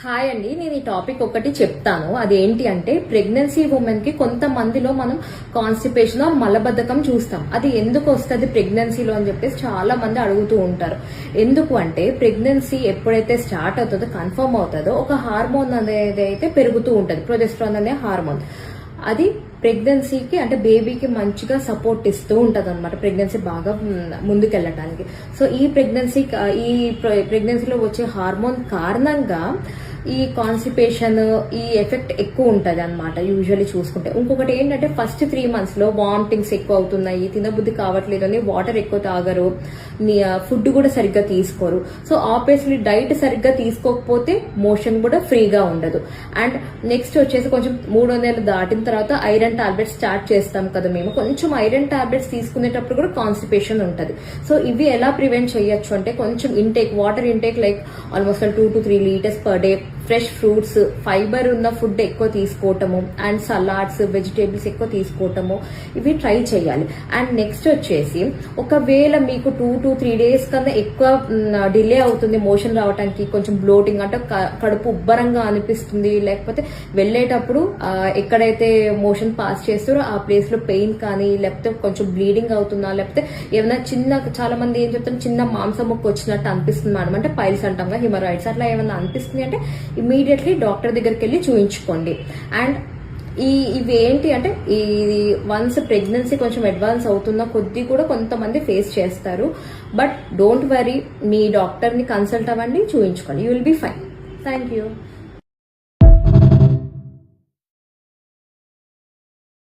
Hi అండి, నేను ఈ టాపిక్ ఒకటి చెప్తాను. అదేంటి అంటే ప్రెగ్నెన్సీ ఉమెన్ కి కొంతమందిలో మనం కాన్స్టిపేషన్ మలబద్ధకం చూస్తాం. అది ఎందుకు వస్తుంది ప్రెగ్నెన్సీలో అని చెప్పేసి చాలా మంది అడుగుతూ ఉంటారు. ఎందుకు అంటే ప్రెగ్నెన్సీ ఎప్పుడైతే స్టార్ట్ అవుతుందో కన్ఫర్మ్ అవుతుందో ఒక హార్మోన్ అనేది అయితే పెరుగుతూ ఉంటుంది, ప్రొజెస్ట్రాన్ అనే హార్మోన్. అది ప్రెగ్నెన్సీకి అంటే బేబీకి మంచిగా సపోర్ట్ ఇస్తూ ఉంటది అనమాట, ప్రెగ్నెన్సీ బాగా ముందుకెళ్ళటానికి. సో ఈ ప్రెగ్నెన్సీలో వచ్చే హార్మోన్ కారణంగా ఈ కాన్స్టిపేషన్ ఈ ఎఫెక్ట్ ఎక్కువ ఉంటది అనమాట యూజువల్లీ చూసుకుంటే. ఇంకొకటి ఏంటంటే ఫస్ట్ 3 months లో వామిటింగ్స్ ఎక్కువ అవుతున్నాయి, తినబుద్ధి కావట్లేదు అని వాటర్ ఎక్కువ తాగరు, ఫుడ్ కూడా సరిగ్గా తీసుకోరు. సో ఆబ్వియస్లీ డైట్ సరిగ్గా తీసుకోకపోతే మోషన్ కూడా ఫ్రీగా ఉండదు. అండ్ నెక్స్ట్ వచ్చేసి కొంచెం 3వ నెల దాటిన తర్వాత ఐరన్ టాబ్లెట్స్ స్టార్ట్ చేస్తాం కదా మేము. కొంచెం ఐరన్ టాబ్లెట్స్ తీసుకునేటప్పుడు కూడా కాన్స్టిపేషన్ ఉంటది. సో ఇవి ఎలా ప్రివెంట్ చేయొచ్చు అంటే కొంచెం intake, water intake like almost 2 to 3 liters per day, fresh fruits, fibre ఉన్న ఫుడ్ ఎక్కువ తీసుకోవటము, అండ్ సలాడ్స్, వెజిటేబుల్స్ ఎక్కువ తీసుకోవటము, ఇవి ట్రై చేయాలి. అండ్ నెక్స్ట్ వచ్చేసి ఒకవేళ మీకు 2 to 3 days కన్నా ఎక్కువ డిలే అవుతుంది మోషన్ రావడానికి, కొంచెం బ్లోటింగ్ అంటే కడుపు ఉబ్బరంగా అనిపిస్తుంది, లేకపోతే వెళ్ళేటప్పుడు ఎక్కడైతే మోషన్ పాస్ చేస్తారో ఆ ప్లేస్ లో పెయిన్ కానీ, లేకపోతే కొంచెం బ్లీడింగ్ అవుతుందా, లేకపోతే ఏమైనా చాలా మంది ఏం చెప్తారు చిన్న మాంసం ముక్క వచ్చినట్టు అనిపిస్తుంది మేడం, అంటే పైల్స్ అంటాం కదా, హిమరాయిడ్స్ అట్లా ఏమైనా అనిపిస్తుంది అంటే ఇమీడియట్లీ డాక్టర్ దగ్గరికి వెళ్ళి చూయించుకోండి. అండ్ ఇవి ఏంటి అంటే ఇది వన్స్ ప్రెగ్నెన్సీ కొంచెం అడ్వాన్స్ అవుతున్న కొద్దీ కూడా కొంతమంది ఫేస్ చేస్తారు. బట్ డోంట్ వరీ, మీ డాక్టర్ని కన్సల్ట్ అవ్వండి, చూయించుకోండి, you will be fine. Thank you.